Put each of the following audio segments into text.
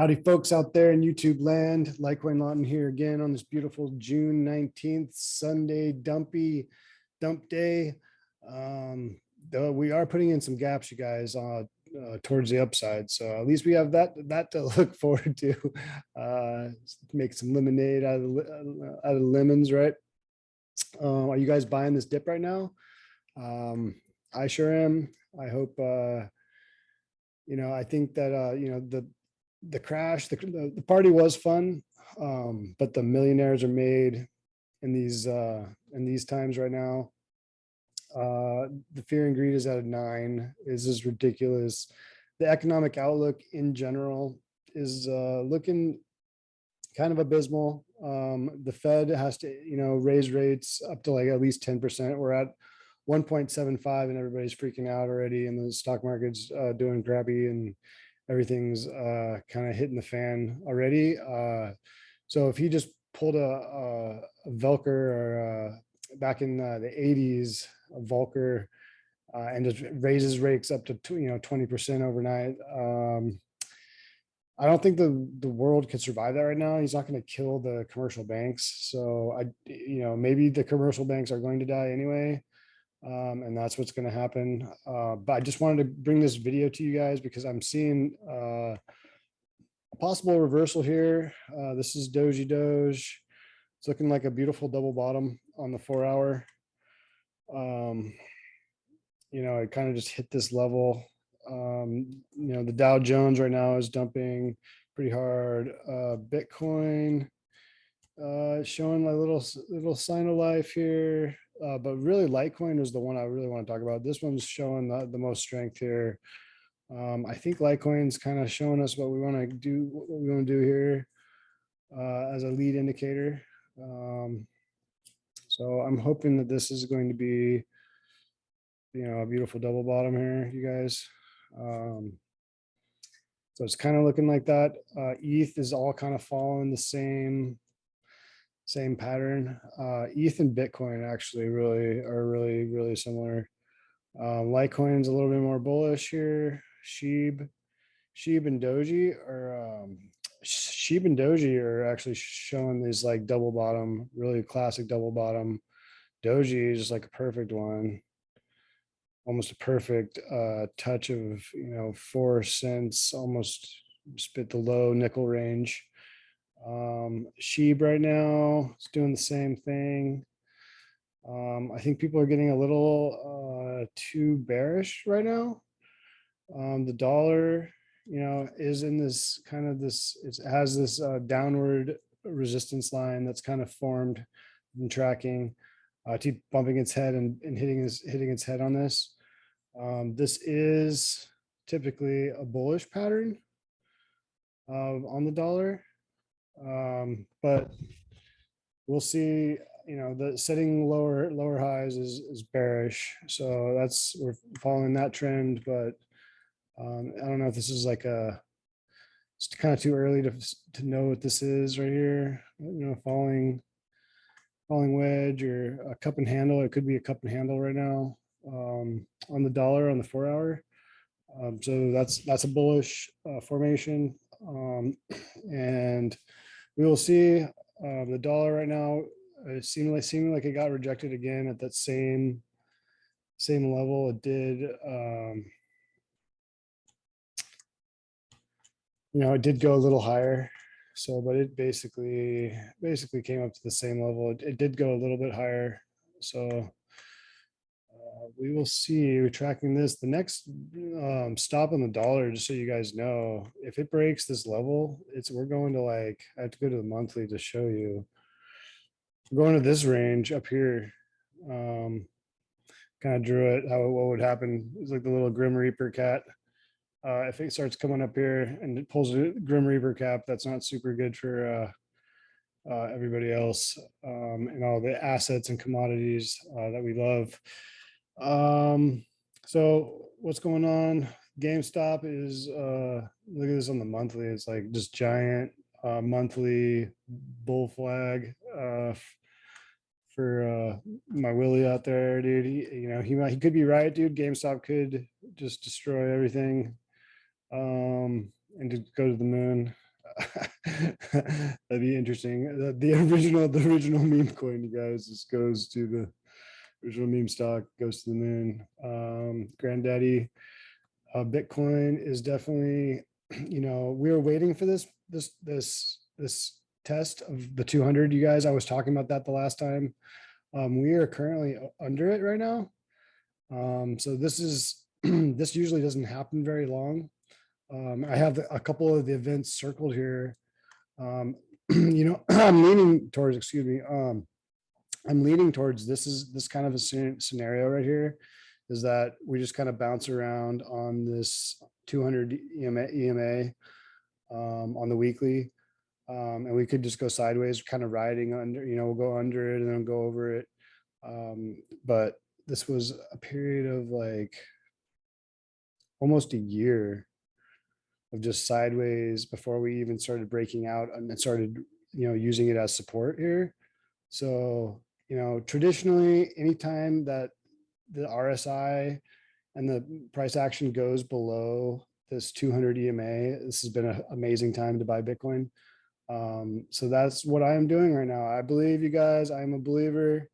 Howdy folks out there in YouTube land. Litecoin Lawton here again on this beautiful June 19th, Sunday dump day. Though we are putting in some gaps, you guys, towards the upside. So at least we have that to look forward to. Make some lemonade out of lemons, right? Are you guys buying this dip right now? I sure am. I hope, I think that, the crash, the party was fun, but the millionaires are made in these times right now. The fear and greed is at a 9. This is ridiculous. The economic outlook in general is looking kind of abysmal. The Fed has to, raise rates up to like at least 10%. We're at 1.75 and everybody's freaking out already, and the stock market's doing crappy and everything's kind of hitting the fan already. So if he just pulled a Velker or back in the 80s, a Volcker, and just raises rates up to 20% overnight, I don't think the world could survive that right now. He's not going to kill the commercial banks. So maybe the commercial banks are going to die anyway. And that's what's going to happen. But I just wanted to bring this video to you guys because I'm seeing a possible reversal here. This is Doge. It's looking like a beautiful double bottom on the 4-hour. It kind of just hit this level. The Dow Jones right now is dumping pretty hard. Bitcoin showing a little sign of life here. But really Litecoin is the one I really want to talk about. This one's showing the most strength here. I think Litecoin's kind of showing us what we want to do here as a lead indicator. So I'm hoping that this is going to be, a beautiful double bottom here, you guys. So it's kind of looking like that. ETH is all kind of following the same pattern. ETH and Bitcoin actually are really similar. Litecoin's a little bit more bullish here. SHIB and DOGE are actually showing these like double bottom, really classic double bottom. DOGE is just like a perfect one, almost a perfect touch of 4 cents, almost spit the low nickel range. SHIB right now is doing the same thing. I think people are getting a little too bearish right now. The dollar, is in this kind of it has this downward resistance line that's kind of formed and tracking, keep bumping its head and hitting its head on this. This is typically a bullish pattern on the dollar. But we'll see. The setting lower highs is bearish, so we're following that trend. But I don't know if this is it's kind of too early to know what this is right here. Falling wedge or a cup and handle. It could be a cup and handle right now on the dollar on the 4-hour. So that's a bullish formation, and we will see. The dollar right now seeming like it got rejected again at that same level. It did. It did go a little higher. So, but it basically came up to the same level. It did go a little bit higher. So we will see. We're tracking this. The next stop on the dollar, just so you guys know, if it breaks this level, we're going to I have to go to the monthly to show you. We're going to this range up here. Kind of drew it what would happen. It's like the little Grim Reaper cat. If it starts coming up here and it pulls a Grim Reaper cap, that's not super good for everybody else and all the assets and commodities that we love. So what's going on? GameStop is look at this on the monthly. It's like just giant monthly bull flag for my Willie out there, dude. He could be right, dude. GameStop could just destroy everything and to go to the moon. That'd be interesting. The original meme coin, you guys, just goes to the original meme stock, goes to the moon. Granddaddy Bitcoin is definitely, we were waiting for this test of the 200. You guys, I was talking about that the last time. We are currently under it right now. So this is this usually doesn't happen very long. I have a couple of the events circled here. I'm leaning towards, excuse me, I'm leaning towards this kind of a scenario right here, is that we just kind of bounce around on this 200 EMA on the weekly. And we could just go sideways, kind of riding under, we'll go under it and then go over it. But this was a period of like almost a year of just sideways before we even started breaking out and then started, using it as support here. So, traditionally, anytime that the RSI and the price action goes below this 200 EMA, this has been an amazing time to buy Bitcoin. So that's what I am doing right now. I believe, you guys, I'm a believer.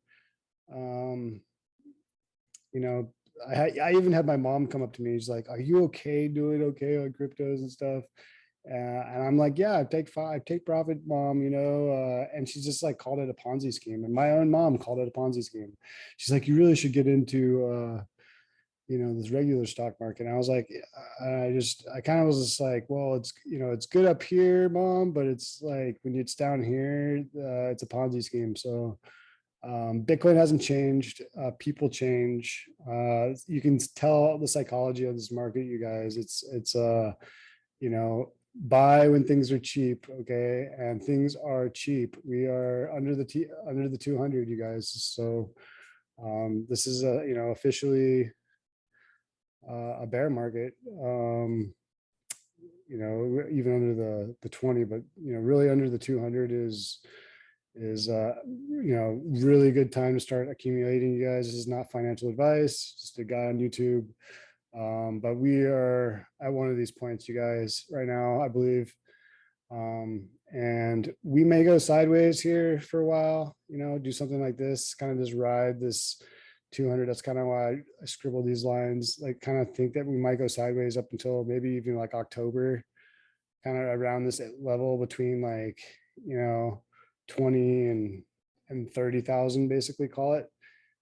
I even had my mom come up to me. She's like, "Are you okay? Doing okay on cryptos and stuff?" And I'm like, "Yeah, I take profit, mom." And she's just like called it a Ponzi scheme. And my own mom called it a Ponzi scheme. She's like, "You really should get into, this regular stock market." And I was like, I kind of was just like, "Well, it's good up here, mom, but it's like when it's down here, it's a Ponzi scheme." So. Bitcoin hasn't changed. People change. You can tell the psychology of this market, you guys. It's buy when things are cheap, okay? And things are cheap. We are under the 200, you guys. So this is officially a bear market. Even under the 20, but really under the 200 is really good time to start accumulating, you guys. This is not financial advice, just a guy on YouTube. But we are at one of these points, you guys, right now, I believe. And we may go sideways here for a while, do something like this, kind of just ride this 200. That's kind of why I scribbled these lines, like kind of think that we might go sideways up until maybe even like October, kind of around this level between like, 20 and 30,000, basically, call it.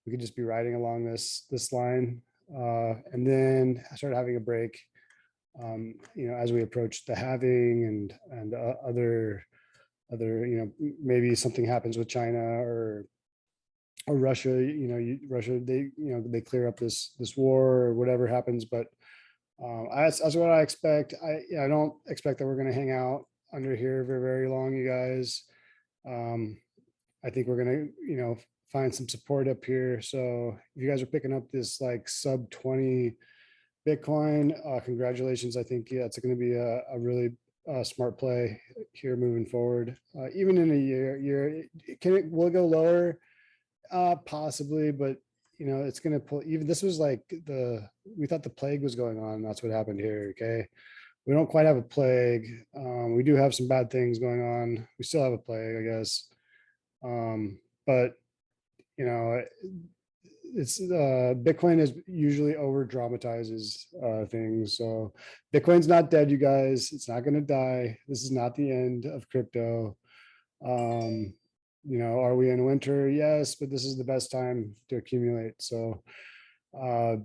We could just be riding along this line, and then I started having a break, as we approach the halving and other, maybe something happens with China or Russia. Russia, they clear up this war or whatever happens. But that's what I expect. I don't expect that we're going to hang out under here for very long, you guys. I think we're gonna, find some support up here. So if you guys are picking up this like sub 20 Bitcoin, congratulations. I think it's going to be a really smart play here moving forward. Even in a year, will it go lower? Possibly, but it's going to pull. Even this was like we thought the plague was going on. That's what happened here. Okay. We don't quite have a plague. We do have some bad things going on. We still have a plague, I guess. But it's Bitcoin is usually over dramatizes things. So Bitcoin's not dead, you guys. It's not going to die. This is not the end of crypto. Are we in winter? Yes, but this is the best time to accumulate. So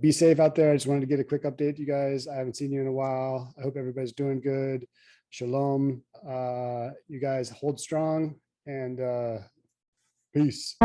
be safe out there. I just wanted to get a quick update, you guys. I haven't seen you in a while. I hope everybody's doing good. Shalom. You guys hold strong, and peace.